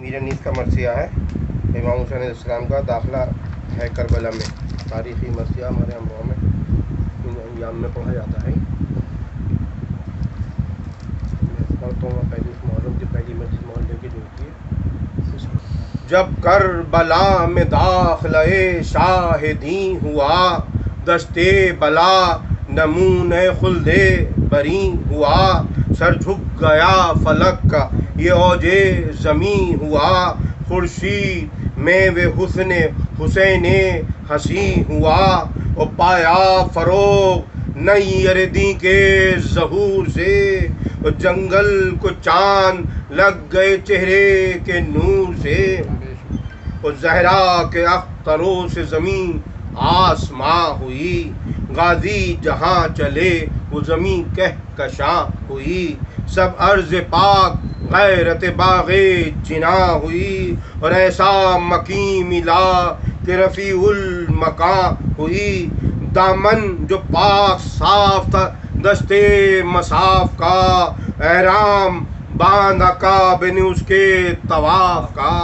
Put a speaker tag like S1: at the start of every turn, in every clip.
S1: میرا نیز کا مرثیہ ہے امام حسین علیہ السلام کا داخلہ ہے کربلا میں، تاریخی مرثیہ ہمارے امروں میں ان ایام میں پڑھا جاتا ہے۔ میں پڑھتا ہوں پہلی محرم کی پہلی مسجد محلے کی جو ہوتی ہے۔ جب کربلا میں داخلہ شاہدی ہوا، دستے بلا نمونہ خلد بری ہوا، سر جھک گیا فلک کا یہ اوج زمیں ہوا، خورشید میں وہ حسن حسین حسین ہوا، اور پایا فروغ نئی اردی کے ظہور سے، اور جنگل کو چاند لگ گئے چہرے کے نور سے، اور زہرا کے اختروں سے زمین آسماں ہوئی، غازی جہاں چلے وہ زمین کہکشاں ہوئی، سب عرض پاک غیرت باغ جناں ہوئی، اور ایسا مکیں ملا کہ رفیع المقام ہوئی، دامن جو پاک صاف تھا دستے مصاف کا، احرام باندھا کعبے نے اس کے طواف کا،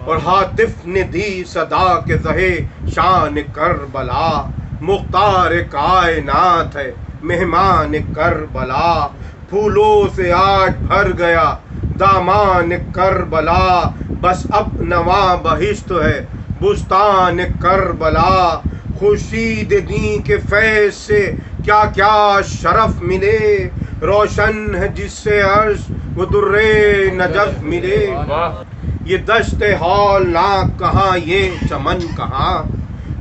S1: اور ہاتف نے دی صدا کے زہے شان کربلا، مختار کائنات ہے مہمان کربلا، پھولوں سے آج بھر گیا دامان کربلا، بس اب نواں بہشت ہے بستان کربلا، خورشید دین کے فیض سے کیا کیا شرف ملے، روشن ہے جس سے عرش وہ در نجف ملے، یہ دشت ہولناک کہاں یہ چمن کہاں،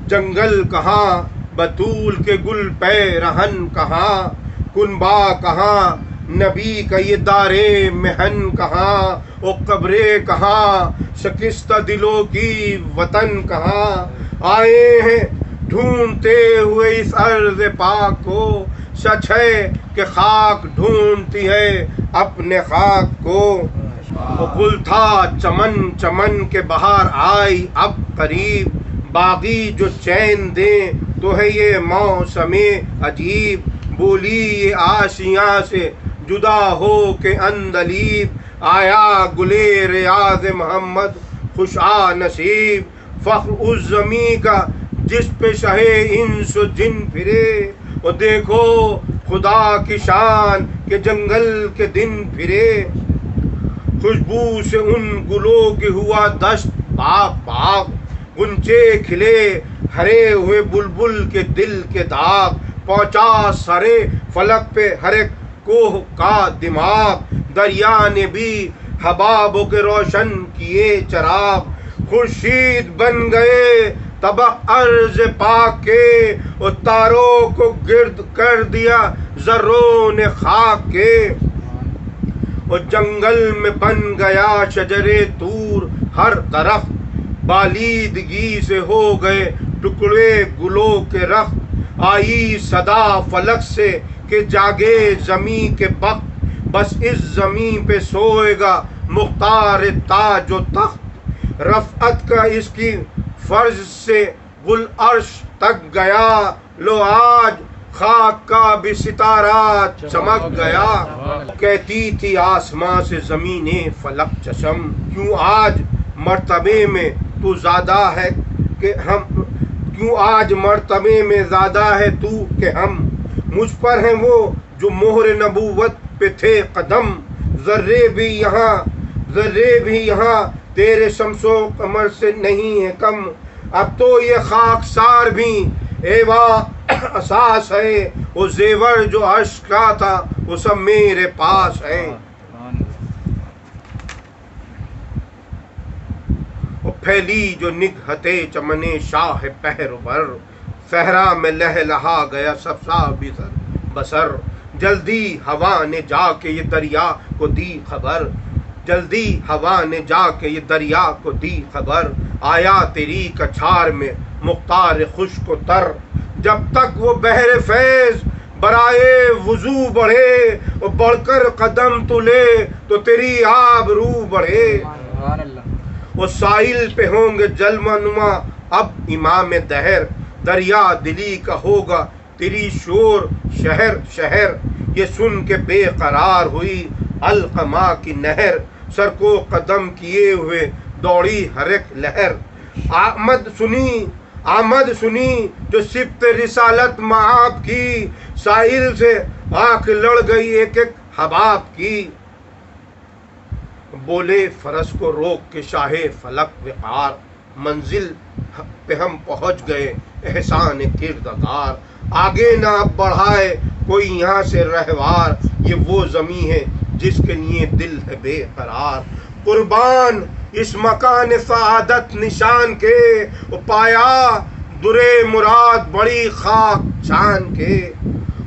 S1: جنگل کہاں بطول کے گل پیرہن کہاں، کنبہ کہاں نبی کا یہ دار محن کہاں، او قبریں کہاں شکستہ دلوں کی وطن کہاں، آئے ہیں ڈھونڈتے ہوئے اس ارض پاک کو، سچ ہے کہ خاک ڈھونڈتی ہے اپنے خاک کو، وہ گل تھا چمن چمن کے بہار آئی اب قریب، باغی جو چین دیں تو ہے یہ موسم عجیب، بولی یہ آشیاں سے جدا ہو کے اندلیب، آیا گلے ریاض محمد خوش نصیب، فخر اس زمیں کا جس پہ شہ انس و جن پھرے، اور دیکھو خدا کی شان کے جنگل کے دن پھرے، خوشبو سے ان گلوں کی ہوا دشت باغ باغ، غنچے کھلے ہرے ہوئے بلبل کے دل کے داغ، پہنچا سرے فلک پہ ہر ایک کوہ کا دماغ، دریا نے بھی حبابوں کے روشن کیے چراغ، خورشید بن گئے طبق عرض پاک کے، اور تاروں کو گرد کر دیا ذروں نے خاک کے، اور جنگل میں بن گیا شجر طور ہر درخت، بالیدگی سے ہو گئے ٹکڑے گلوں کے رخت، آئی صدا فلک سے کہ جاگے زمیں کے بخت، بس اس زمیں پہ سوئے گا مختار تاج و تخت، رفعت کا اس کی فرض سے گل عرش تک گیا، لو آج خاک کا بھی ستارہ چمک گیا، کہتی تھی آسماں سے زمین فلک چشم، کیوں آج مرتبے میں تو زیادہ ہے کہ ہم، کیوں آج مرتبے میں زیادہ ہے تو کہ ہم، مجھ پر ہیں وہ جو مہر نبوت پہ تھے قدم، ذرے بھی یہاں تیرے شمس و قمر سے نہیں ہے کم، اب تو یہ خاکسار بھی ایوا اساس ہے، وہ زیور جو عرش کا تھا وہ سب میرے پاس ہے، وہ پھیلی جو نگہت چمن شاہ پہر بر، صحرا میں لہلہا گیا سب سا بسر، جلدی ہوا نے جا کے یہ دریا کو دی خبر، جلدی ہوا نے جا کے یہ دریا کو دی خبر، آیا تیری کچھار میں مختار خشک و تر، جب تک وہ بحر فیض برائے وضو بڑھے، اور بڑھ کر قدم تو لے تو تیری آبرو بڑھے، وہ ساحل پہ ہوں گے جلوہ نما اب امام دہر، دریا دلی کا ہوگا تیری شور شہر شہر، یہ سن کے بے قرار ہوئی القما کی نہر، سر کو قدم کیے ہوئے دوڑی ہر ایک لہر، آمد سنی جو سبت رسالت مآب کی، ساحل سے آنکھ لڑ گئی ایک ایک حباب کی۔ بولے فرس کو روک کے شاہ فلک وقار، منزل پہ ہم پہنچ گئے احسان کردگار، آگے نہ بڑھائے کوئی یہاں سے رہوار، یہ وہ زمین ہے جس کے لیے دل ہے بے قرار۔ قربان اس مکان سعادت نشان کے، پایا درے مراد بڑی خاک جان کے۔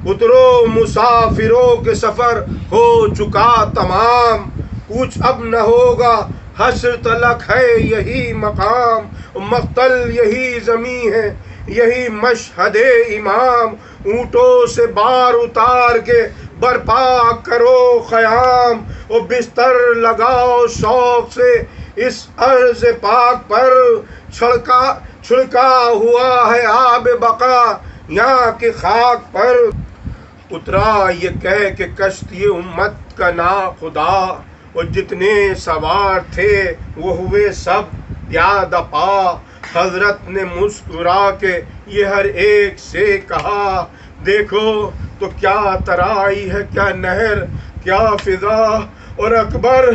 S1: اترو مسافروں کے سفر ہو چکا تمام، کچھ اب نہ ہوگا حشر تلک ہے یہی مقام، مقتل یہی زمین ہے یہی مشہد امام، اونٹوں سے بار اتار کے برپا کرو خیام، اور بستر لگاؤ شوق سے اس ارض پاک پر، چھڑکا ہوا ہے آب بقا یہاں کی خاک پر۔ اترا یہ کہہ کہ کشتی امت کا نا خدا، اور جتنے سوار تھے وہ ہوئے سب پیادہ پا، حضرت نے مسکرا کے یہ ہر ایک سے کہا، دیکھو تو کیا ترائی ہے کیا نہر کیا فضا، اور اکبر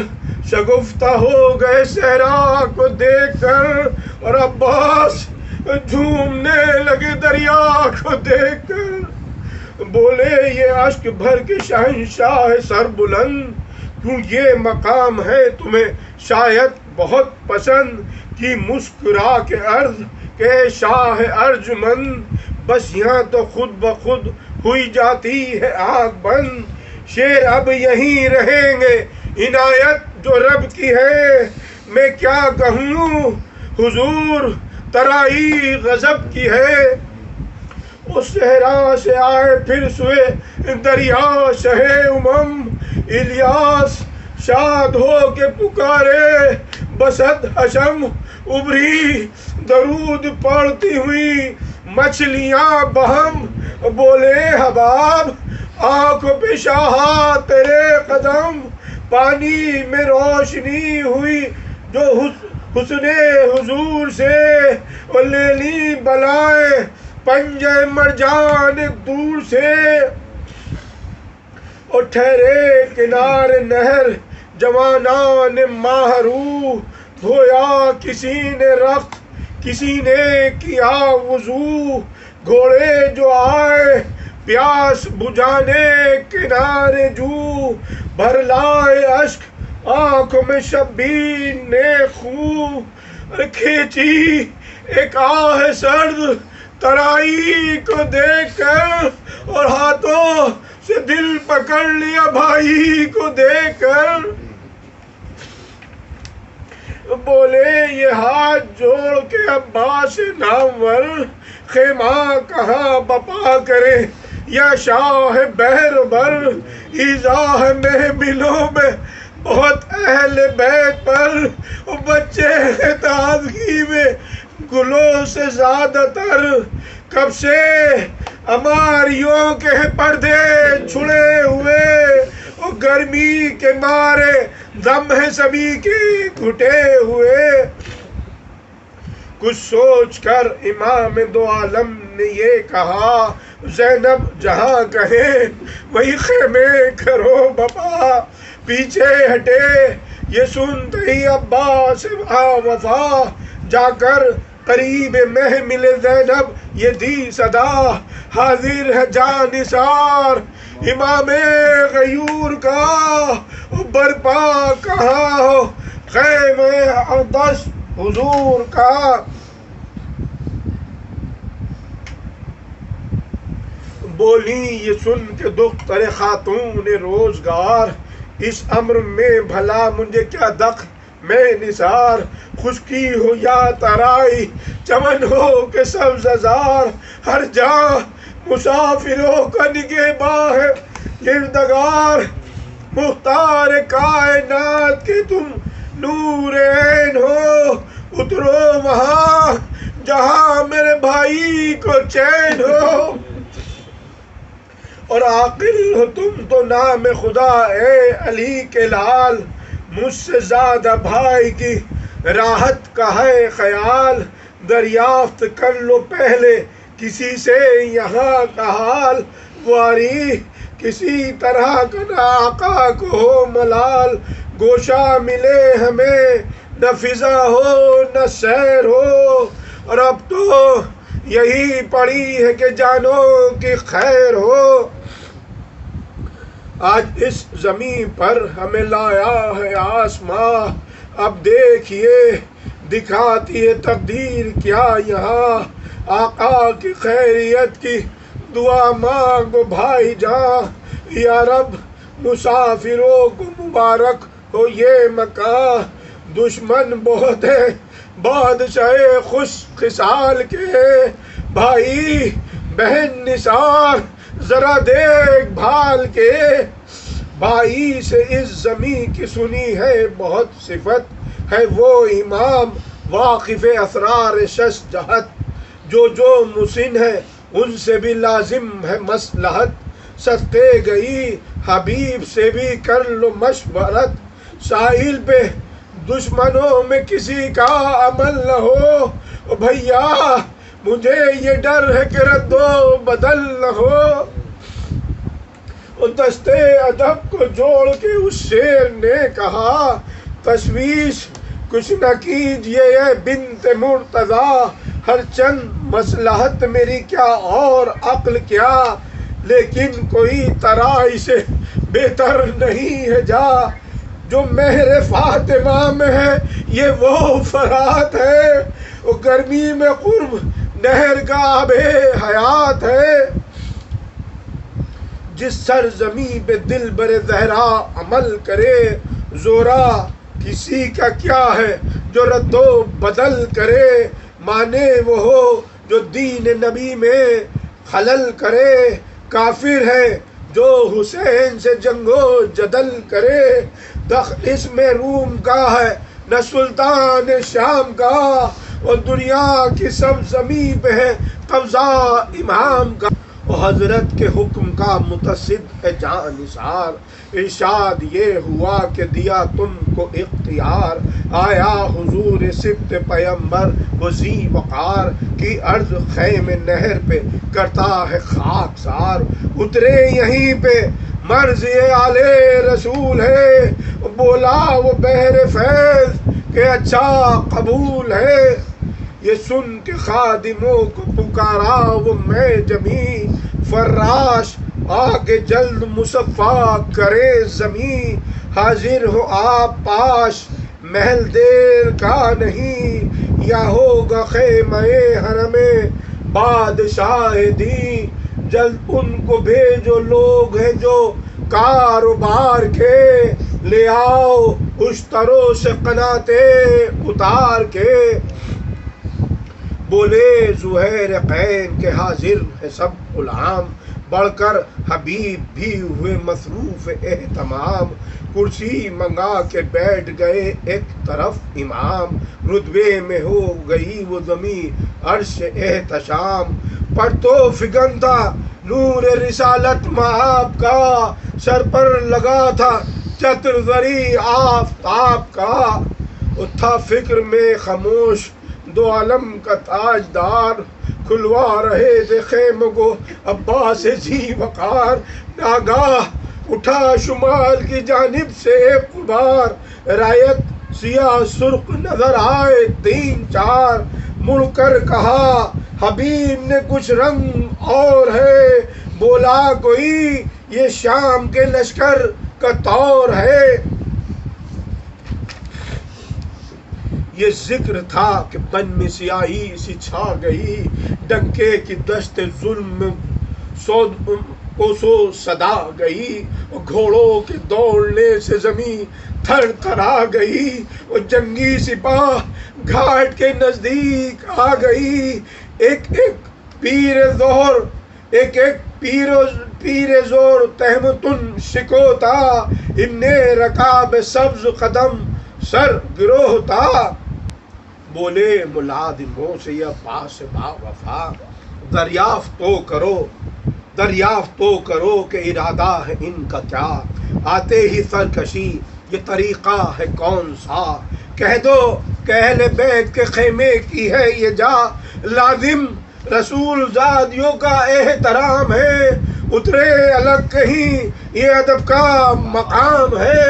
S1: شگفتہ ہو گئے صحرا کو دیکھ کر، اور عباس جھومنے لگے دریا کو دیکھ کر۔ بولے یہ اشک بھر کے شہنشاہ سر بلند، کیوں یہ مقام ہے تمہیں شاید بہت پسند، کی مسکرا کے عرض کہ شاہ ارجمند، بس یہاں تو خود بخود ہوئی جاتی ہے آنکھ بند، شیر اب یہیں رہیں گے عنایت جو رب کی ہے، میں کیا کہوں حضور ترائی غضب کی ہے۔ اس صحرا سے آئے پھر سوئے دریا شہ امم، الیاس شاد ہو کے پکارے بسد حشم، ابری درود پڑھتی ہوئی مچھلیاں بہم، بولے حباب آنکھوں پہ شاہا تیرے قدم، پانی میں روشنی ہوئی جو حسن حضور سے، اور لے لی بلائے پنجے مرجان دور سے، اور ٹھہرے کنارے نہر جوانان ماہرو، دھویا کسی نے رخت کسی نے کیا وضو، گھوڑے جو آئے پیاس بجھانے کنارے جو، بھر لائے اشک آنکھوں میں شبیر نے خوں، کھینچی ایک آہ سرد ترائی کو دیکھ کر، اور ہاتھوں سے دل پکڑ لیا بھائی کو دیکھ کر۔ بولے یہ ہاتھ جوڑ کے عباس نامور، خیمہ کہاں بپا کرے یا شاہ بحر بر، ایزاہ محملوں میں بہت اہل بیت پر، بچے تازگی میں گلوں سے زیادہ تر، کب سے اماریوں کے پردے چھڑے ہوئے، اور گرمی کے مارے دم ہے سبھی کے گھٹے ہوئے۔ کچھ سوچ کر امام دو عالم نے یہ کہا، زینب جہاں کہیں وہی خیمے کرو بپا، پیچھے ہٹے یہ سنتے ہی عباس وفا، جا کر قریب محمل زینب یہ دی صدا، حاضر ہے جانثار امام غیور کا، برپا کہاں ہو خیمہ اقدس حضور کا۔ بولی یہ سن کے دختر خاتون روزگار، اس امر میں بھلا مجھے کیا دخل میں نثار، خشکی ہو یا ترائی چمن ہو کہ سبززار، ہر جہاں مسافروں کا نگہباں ہے کردگار، مختار کائنات کے تم نور عین ہو، اترو وہاں جہاں میرے بھائی کو چین ہو، اور عاقل ہو تم تو نام خدا اے علی کے لال، مجھ سے زیادہ بھائی کی راحت کا ہے خیال، دریافت کر لو پہلے کسی سے یہاں کا حال، واری کسی طرح کا نہ آقا کو ہو ملال، گوشہ ملے ہمیں نہ فضا ہو نہ سیر ہو، اور اب تو یہی پڑی ہے کہ جانو کی خیر ہو۔ آج اس زمین پر ہمیں لایا ہے آسماں، اب دیکھیے دکھاتی ہے تقدیر کیا یہاں، آقا کی خیریت کی دعا مانگو بھائی جان، یا رب مسافروں کو مبارک ہو یہ مکان، دشمن بہت ہے بادشاہ خوش خصال کے، بھائی بہن نثار ذرا دیکھ بھال کے، بھائی سے اس زمین کی سنی ہے بہت صفت، ہے وہ امام واقف اسرار شش جہت، جو مسن ہے ان سے بھی لازم ہے مصلحت، صدقے گئی حبیب سے بھی کر لو مشورت، ساحل پہ دشمنوں میں کسی کا عمل نہ ہو، بھیا مجھے یہ ڈر ہے کہ رد و بدل نہ ہو۔ دستے ادب کو جوڑ کے اس شیر نے کہا، تشویش کچھ نہ کیجئے اے بنت مرتضیٰ، ہر چند مصلحت میری کیا اور عقل کیا، لیکن کوئی ترائی سے بہتر نہیں ہے جا، جو مہر فاطمہ میں ہے یہ وہ فرات ہے، وہ گرمی میں قرب نہر کا آب حیات ہے، جس سرزمین پہ دل بر زہرا عمل کرے، زورا کسی کا کیا ہے جو رد و بدل کرے، مانے وہ ہو جو دین نبی میں خلل کرے، کافر ہے جو حسین سے جنگ و جدل کرے، دخل اس میں روم کا ہے نہ سلطان شام کا، اور دنیا کی سب زمین پہ ہے قبضہ امام کا، حضرت کے حکم کا متصد ہے جان نثار، ارشاد یہ ہوا کہ دیا تم کو اختیار، آیا حضور سبت پیمبر وزی وقار کی عرض خیم نہر پہ کرتا ہے خاک سار، اترے یہیں پہ مرض آل رسول ہے، بولا وہ بحر فیض کہ اچھا قبول ہے، یہ سن کے خادموں کو پکارا وہ میں جمی، فراش آگے جلد مصفا کرے زمین، حاضر ہو آپ پاش محل دیر کا نہیں، یا ہوگا خیمہ حرم بادشاہ دین، جلد ان کو بھیجو لوگ ہیں جو کاروبار کے، لے آؤ اشتروں سے قناتے اتار کے، بولے زہیر قین کے حاضر ہے سب غلام، بڑھ کر حبیب بھی ہوئے مصروف اہتمام، کرسی منگا کے بیٹھ گئے ایک طرف امام، رتبے میں ہو گئی وہ زمین عرش احتشام، پر تو فگنتا نور رسالت مآب کا، سر پر لگا تھا چتر زری آفتاب کا، تھا فکر میں خاموش دو عالم کا تاجدار، کھلوا رہے تھے خیموں کو عباس جی وقار، ناگاہ اٹھا شمال کی جانب سے ایک غبار، رایت سیاہ سرخ نظر آئے تین چار، مڑ کر کہا حبیب نے کچھ رنگ اور ہے، بولا کوئی یہ شام کے لشکر کا طور ہے، یہ ذکر تھا کہ بن میں سیاہی سی چھا گئی، ڈنکے کی دشت ظلم سو صدا گئی، گھوڑوں کے دوڑنے سے زمین تھر تھرا گئی، وہ جنگی سپاہ گھاٹ کے نزدیک آ گئی، ایک ایک پیر زور تہمتن شکوتا، ابن رکاب سبز قدم سر گروہ تھا، بولے ملازموں سے یہ عباس با وفا، دریافت تو کرو کہ ارادہ ہے ان کا کیا، آتے ہی سرکشی یہ طریقہ ہے کون سا؟ کہہ دو کہ اہل بیت کے خیمے کی ہے یہ جا، لازم رسول زادیوں کا احترام ہے، اترے الگ کہیں یہ ادب کا مقام ہے۔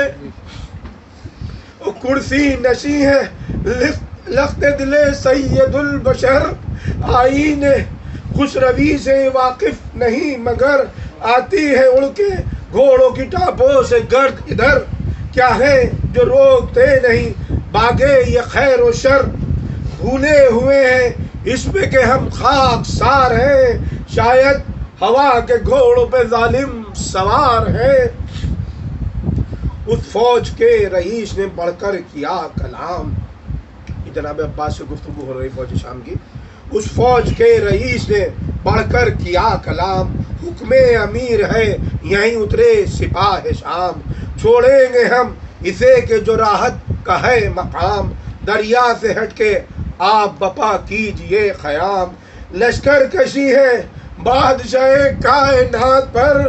S1: کرسی نشیں ہے لخت دل سید البشر، آئین خوش روی سے واقف نہیں مگر آتی ہے اڑ کے گھوڑوں کی ٹاپوں سے گرد ادھر۔ کیا ہے جو روکتے نہیں باغے یہ خیر و شر، بھولے ہوئے ہیں اس پہ کہ ہم خاک سار ہیں، شاید ہوا کے گھوڑوں پہ ظالم سوار ہے۔ اس فوج کے رئیس نے بڑھ کر کیا کلام، یہ جناب عباس سے گفتگو ہو رہی فوج شام کی۔ اس فوج کے رئیس نے بڑھ کر کیا کلام، حکم امیر ہے یہیں اترے سپاہ شام، چھوڑیں گے ہم اسے کہ جو راحت کا ہے مقام، دریا سے ہٹ کے آپ بپا کیجئے خیام۔ لشکر کشی ہے بادشاہ کائنات پر،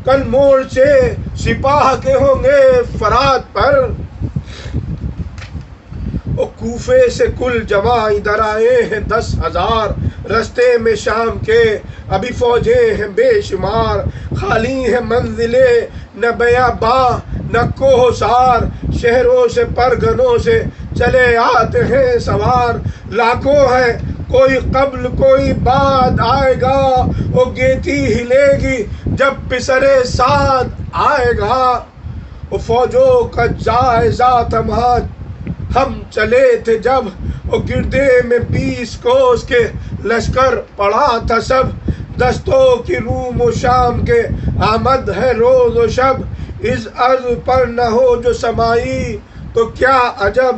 S1: کل مورچے سپاہ کے ہوں گے فرات پر۔ کوفے سے کل جمع ادھر آئے ہیں 10,000، رستے میں شام کے ابھی فوجیں ہیں بے شمار، خالی ہیں منزلیں نہ بیاباں نہ کوہسار، شہروں سے پرگنوں سے چلے آتے ہیں سوار، لاکھوں ہیں کوئی قبل کوئی بعد آئے گا، وہ گیتی ہلے گی جب پسرے سعد آئے گا۔ وہ فوجوں کا جائزہ تمہاد ہم چلے تھے جب، وہ گردے میں 20 کوس کے لشکر پڑا تھا سب، دستوں کی روم و شام کے آمد ہے روز و شب، اس ارض پر نہ ہو جو سمائی تو کیا عجب،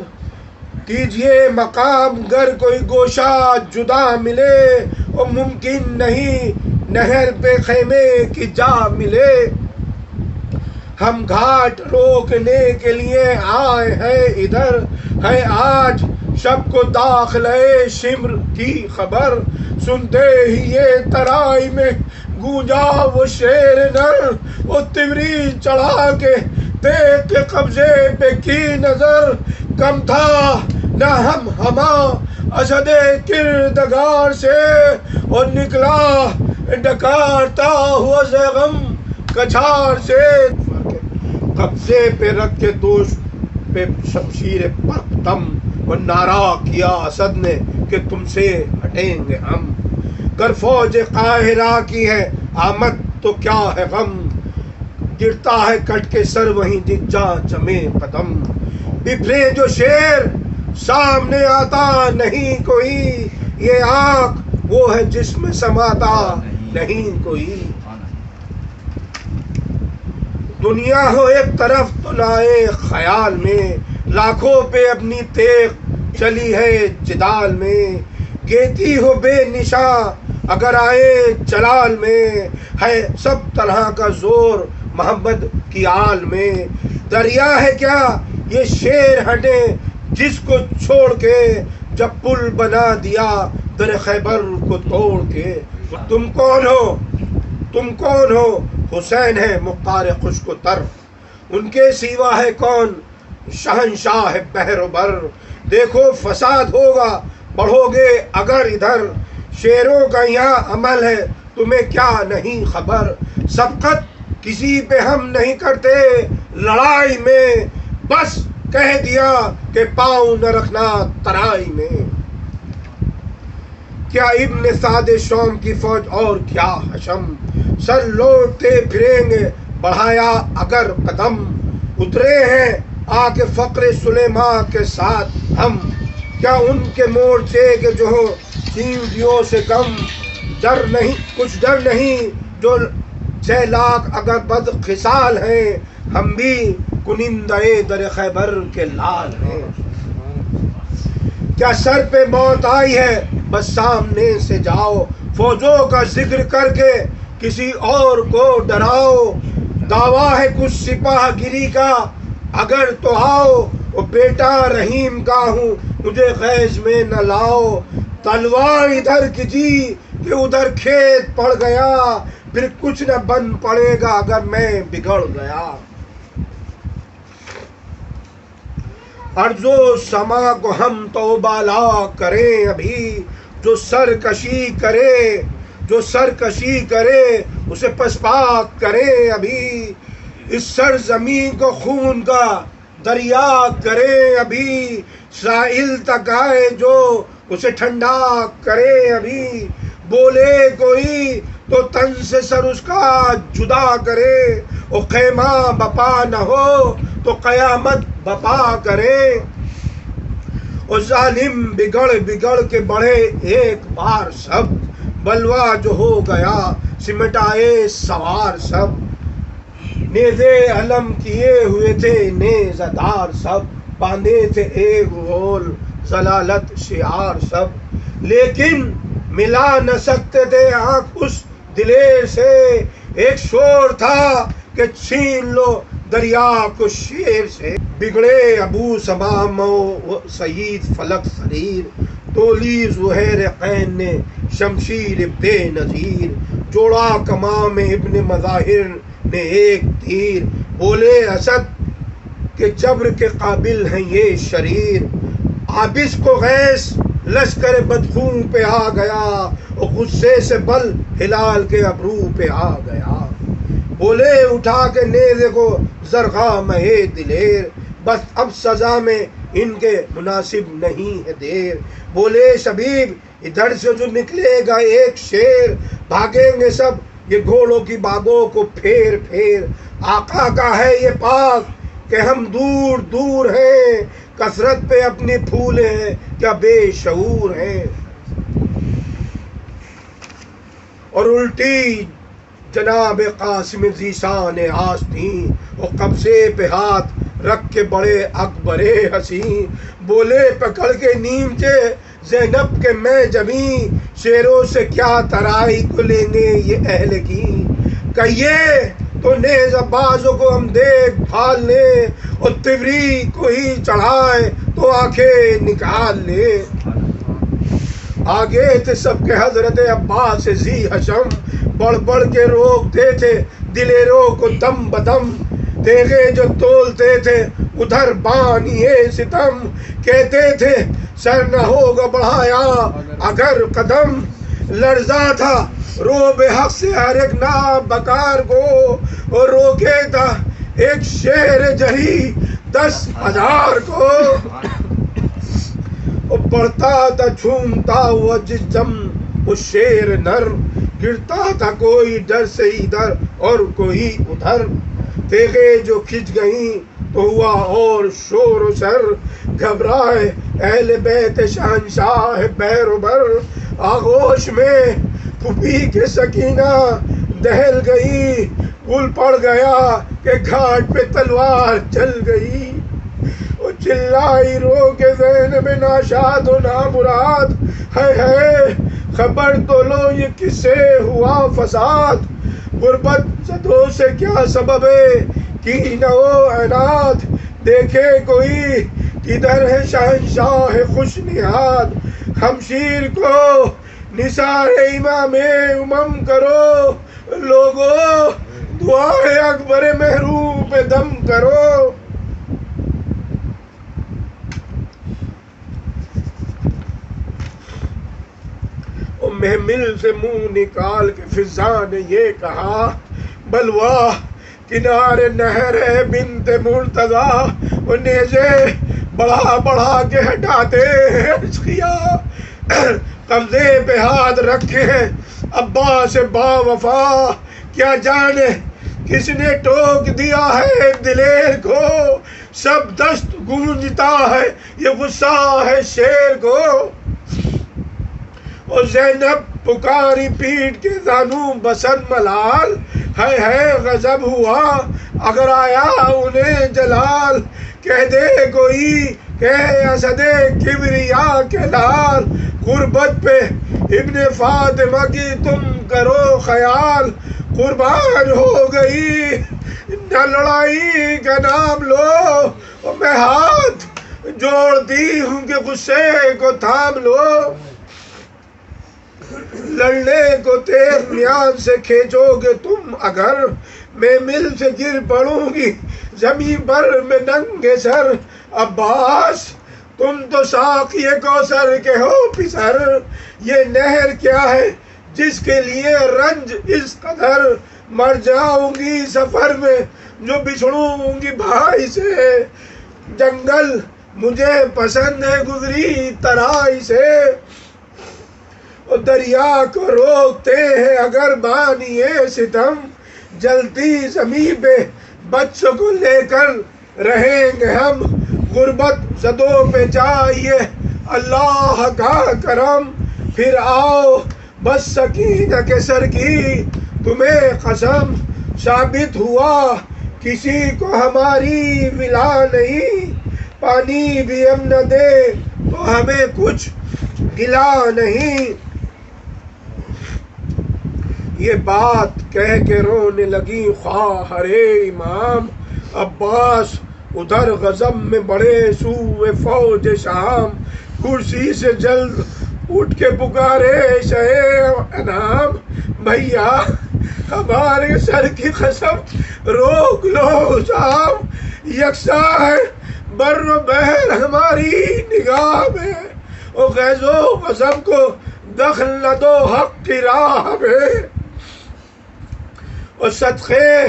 S1: کیجئے مقام گر کوئی گوشہ جدا ملے، وہ ممکن نہیں نہر پہ خیمے کی جا ملے۔ ہم گھاٹ روکنے کے لیے آئے ہیں ادھر، ہے آج شب کو داخلے شمر کی خبر، سنتے ہی یہ ترائی میں گونجا وہ شیر نر، وہ تیوری چڑھا کے دیکھ کے قبضے پہ کی نظر، کم تھا نہ ہم ہما اسد کردگار سے، اور نکلا ڈکارتا ہوا زغم کچھار سے، قبضے پہ رکھ کے دوش پہ شمشیر پرتم، اور نعرہ کیا اسد نے کہ تم سے ہٹیں گے ہم، گر فوج قاہرہ کی ہے آمد تو کیا ہے غم، گرتا ہے کٹ کے سر وہیں جا جمے قدم، بکھرے جو شیر سامنے آتا نہیں کوئی، یہ آنکھ وہ ہے جس میں سماتا نہیں کوئی، دنیا ہو ایک طرف تو لائے خیال میں، لاکھوں پہ اپنی تیغ چلی ہے جدال میں، گیتی ہو بے نشاں اگر آئے جلال میں، ہے سب طرح کا زور محمد کی آل میں، دریا ہے کیا یہ شیر ہٹے جس کو چھوڑ کے، جب پل بنا دیا در خیبر کو توڑ کے، تم کون ہو تم کون ہو، حسین ہے مختار خشک و تر، ان کے سوا ہے کون شہنشاہ ہے بحر و بر، دیکھو فساد ہوگا بڑھو گے اگر ادھر، شیروں کا یہاں عمل ہے تمہیں کیا نہیں خبر، سبقت کسی پہ ہم نہیں کرتے لڑائی میں، بس کہہ دیا کہ پاؤں نہ رکھنا ترائی میں، کیا ابن سعد شوم کی فوج اور کیا حشم، سر لوٹتے پھریں گے بڑھایا اگر قدم، اترے ہیں آ کے فقر سلیمان کے ساتھ ہم، کیا ان کے مورچے کے جو ہو چیونٹیوں سے کم، ڈر نہیں کچھ ڈر نہیں جو 6 لاکھ اگر بد خصال ہیں، ہم بھی کنندے در خیبر کے لال ہیں، کیا سر پہ موت آئی ہے بس سامنے سے جاؤ، فوجوں کا ذکر کر کے کسی اور کو ڈراؤ، دعویٰ ہے کچھ سپاہ گیری کا اگر تو آؤ، وہ بیٹا رحیم کا ہوں مجھے غیظ میں نہ لاؤ، تلوار ادھر کی جی کہ ادھر کھیت پڑ گیا، پھر کچھ نہ بن پڑے گا اگر میں بگڑ گیا۔ ارض و سما کو ہم تو بالا کریں ابھی، جو سرکشی کرے اسے پسپاک کریں ابھی، اس سرزمین کو خون کا دریا کرے ابھی، ساحل تک آئے جو اسے ٹھنڈا کرے ابھی، بولے کوئی تو تن سے سر اس کا جدا کرے، او خیمہ بپا نہ ہو تو قیامت بپا کرے، او ظالم بگڑ کے بڑھے ایک بار سب، بلوا جو ہو گیا سمٹائے سوار سب، نیزے علم کیے ہوئے تھے نیزہ دار سب، باندھے تھے ایک رول ضلالت شعار سب، لیکن ملا نہ سکتے تھے آنکھ اس دلیر سے، ایک شور تھا کہ چھین لو دریا کو شیر سے، بگڑے ابو سمام و سعید فلک سریر، تولی زہیر قین نے شمشیر بے نظیر، جوڑا کمام ابن مظاہر نے ایک تیر، بولے اسد کہ جبر کے قابل ہیں یہ شریر، عابس کو غیث لشکر بدخوں پہ آ گیا، اور غصے سے بل ہلال کے ابرو پہ آ گیا، بولے اٹھا کے نیزے کو زرغا مہے دلیر، بس اب سزا میں ان کے مناسب نہیں ہے دیر، بولے شبیب ادھر سے جو نکلے گا ایک شیر، بھاگیں گے سب یہ گھوڑوں کی باغوں کو پھیر پھیر، آقا کا ہے یہ پاک کہ ہم دور دور ہیں، کثرت پہ اپنی پھولے ہیں کیا بے شعور ہیں، اور الٹی جناب قاسم ذیشان آستین، اور قبضے پہ ہاتھ رکھ کے بڑے اکبر حسین، بولے پکڑ کے نیمچے زینب کے میں جمی، شیروں سے کیا ترائی کو لینے یہ اہل کی، کہیے تو نیزہ بازوں کو ہم دیکھ بھال لیں، اور تیوری کو ہی چڑھائے تو آنکھیں نکال لے، آگے تھے سب کے حضرت عباس ذی حشم، بڑھ بڑھ کے روکتے تھے دلیروں کو دم بدم، تیغے جو تولتے تھے ادھر بانیے ستم، کہتے تھے سر نہ ہوگا بڑھایا اگر قدم، لرزا تھا روب حق سے ہر ایک نابکار کو، اور روکے تھا ایک شیر جری 10,000 کو، اور بڑھتا تھا جھومتا ہوا جسم وہ شیر نر، گرتا تھا کوئی ڈر سے ادھر اور کوئی ادھر، تیغے جو کھچ گئیں تو ہوا اور شور و شر، گھبرائے اہل بیت شہنشاہ بیر و بر، آغوش میں پھوپھی کے سکینہ دہل گئی، پل پڑ گیا کہ گھاٹ پہ تلوار چل گئی، وہ چلائی رو کے زینب ناشاد و نامراد، ہے خبر تو لو یہ کس سے ہوا فساد، غربت زدوں سے کیا سبب ہے کینہ و عناد، دیکھے کوئی کدھر ہے شہنشاہ خوش نہاد، شمشیر کو نثار امام امم کرو، لوگو دعائے اکبر محروم پہ دم کرو، محمل سے منہ نکال کے فضا نے یہ کہا، بلوا کنارے نہر ہے بنت مرتضی، وہ نیزے بڑھا بڑھا کے ہٹاتے ہیں اشقیا، قبضے پہ ہاتھ رکھے عباس با وفا، کیا جانے کس نے ٹوک دیا ہے دلیر کو، سب دست گونجتا ہے یہ غصہ ہے شیر کو، اور زینب پکاری پیٹ کے زانو بسن ملال، ہے غضب ہوا اگر آیا انہیں جلال، کہہ دے کوئی کہ اسد کبریا کے لال، غربت پہ ابن فاطمہ کی تم کرو خیال، قربان ہو گئی نہ لڑائی کا نام لو، اور میں ہاتھ جوڑتی ہوں کہ غصے کو تھام لو، لڑنے کو تیز نیاز سے کھینچو گے تم اگر، میں مل سے گر پڑوں گی زمین پر میں ننگے سر عباس تم تو ساقی کوثر کے ہو پسر یہ نہر کیا ہے جس کے لیے رنج اس قدر مر جاؤں گی سفر میں جو بچھڑوں گی بھائی سے جنگل مجھے پسند ہے گزری ترائی سے اور دریا کو روکتے ہیں اگر بانی ستم جلتی زمین پہ بچوں کو لے کر رہیں گے ہم غربت زدوں پہ چاہیے اللہ کا کرم پھر آؤ بس سکینہ کے سر کی تمہیں قسم ثابت ہوا کسی کو ہماری ولا نہیں پانی بھی ہم نہ دے تو ہمیں کچھ گلا نہیں یہ بات کہہ کے رونے لگی خواہر امام عباس ادھر غضب میں بڑے سوئے فوج شام کرسی سے جلد اٹھ کے پکارے شہ انام بھیا ہمارے سر کی قسم روک لو شام یکساں ہے بر و بحر ہماری نگاہ میں او غیظ و غضب کو دخل نہ دو حق کی راہ میں اور صدقے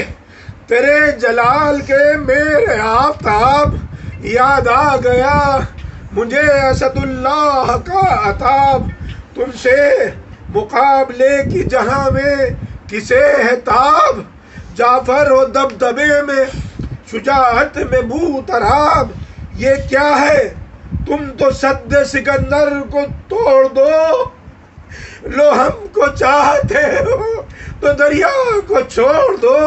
S1: تیرے جلال کے میرے آفتاب یاد آ گیا مجھے اسد اللہ کا عتاب تم سے مقابلے کی جہاں میں کسے ہے تاب جعفر و دبدبے میں شجاعت میں بو تراب یہ کیا ہے تم تو سد سکندر کو توڑ دو لو ہم کو چاہتے ہو تو دریا کو چھوڑ دو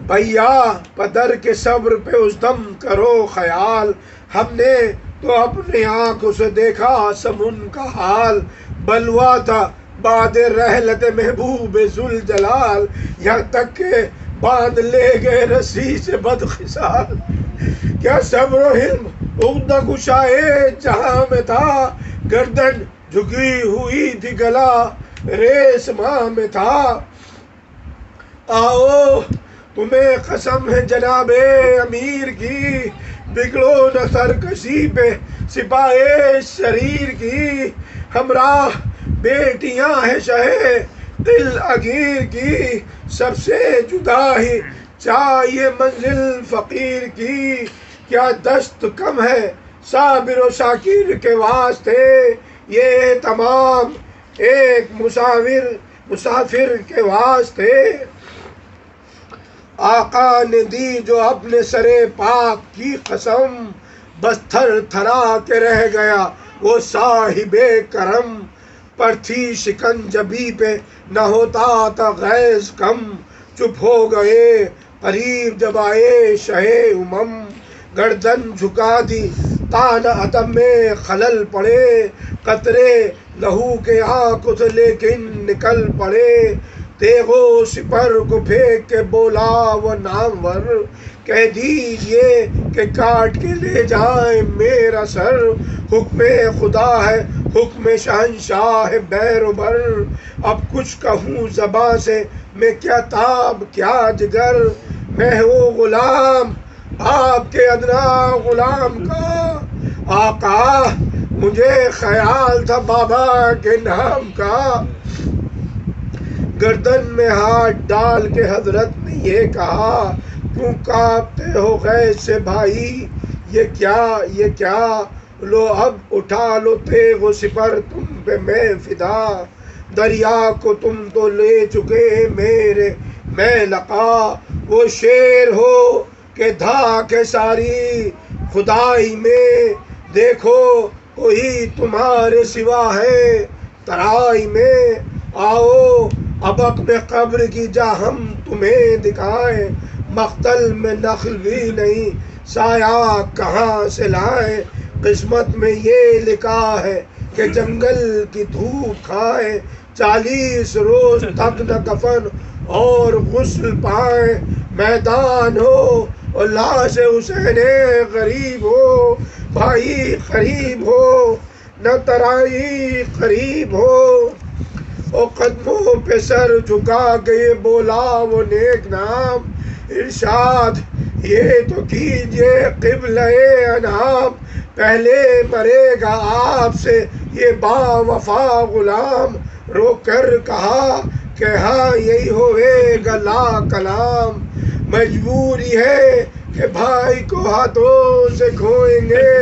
S1: بھیا پدر کے صبر پہ اس دم کرو خیال ہم نے تو اپنی آنکھوں سے دیکھا سمن کا حال بلوا تھا بعد رحلت محبوب ذوالجلال یہاں تک کہ باندھ لے گئے رسی سے بدخصال کیا صبر و حلم عقدہ کشائے جہاں میں تھا گردن جھکی ہوئی تھی گلا ریشماں میں تھا آؤ تمہیں قسم ہے جناب امیر کی بگڑو نہ سرکشی پہ سپاہی شریر کی ہمراہ بیٹیاں ہیں شہ دل اگیر کی سب سے جدا ہی چاہیے منزل فقیر کی کیا دست کم ہے صابر و شاکر کے واسطے یہ تمام ایک مسافر کے واسطے آقا نے دی جو اپنے سر پاک کی قسم بس تھر تھرا کے رہ گیا وہ صاحب کرم پر تھی شکنجبی پہ نہ ہوتا تھا غیظ کم چپ ہو گئے قریب جب آئے شہ گردن جھکا دی تان عدم میں خلل پڑے قطرے لہو کے آنکھوں سے لیکن نکل پڑے تیغو سپر کو پھینک کے بولا وہ نامور کہہ دیجئے کہ کاٹ کے لے جائیں میرا سر حکم خدا ہے حکم شہنشاہ بیر و بر اب کچھ کہوں زباں سے میں کیا تاب کیا جگر میں ہوں غلام آپ کے ادنا غلام کا آقا مجھے خیال تھا بابا کے نام کا گردن میں ہاتھ ڈال کے حضرت نے یہ کہا کیوں کانپتے ہو غیظ سے بھائی یہ کیا لو اب اٹھا لو تیغ و سپر تم پہ میں فدا دریا کو تم تو لے چکے میرے میں لقا وہ شیر ہو کہ دھاک ہے ساری خدائی میں دیکھو کوئی تمہارے سوا ہے ترائی میں آؤ اب اپنے قبر کی جا ہم تمہیں دکھائیں مقتل میں نخل بھی نہیں سایہ کہاں سے لائیں قسمت میں یہ لکھا ہے کہ جنگل کی دھوپ کھائیں 40 روز تک نہ کفن اور غسل پائیں میدان ہو اور لاش حسین غریب ہو بھائی قریب ہو نہ ترائی قریب ہو اور قدموں پہ سر جھکا کے یہ بولا وہ نیک نام، ارشاد یہ تو کیجئے قبلہ انعام، پہلے مرے گا آپ سے یہ با وفا غلام، رو کر کہا کہ ہاں یہی ہوئے گا لا کلام، مجبوری ہے کہ بھائی کو ہاتھوں سے کھوئیں گے،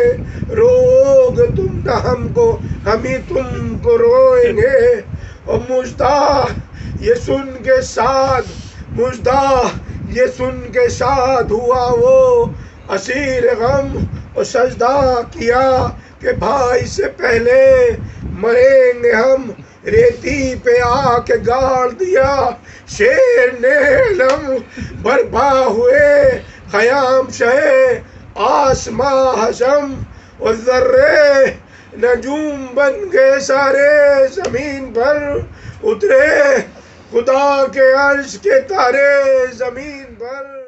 S1: روؤ گے تم نہ ہم کو ہم ہی تم کو روئیں گے، اور مجدہ یہ سن کے شاد، مجدہ یہ سن کے شاد ہوا وہ اسیر غم، اور سجدہ کیا کہ بھائی سے پہلے مریں گے ہم، ریتی پہ آ کے گاڑ دیا شیر نے علم، برپا ہوئے خیام شہ آسماں حشم، اور ذرے نجوم بن گئے سارے زمین پر، اترے خدا کے عرش کے تارے زمین پر۔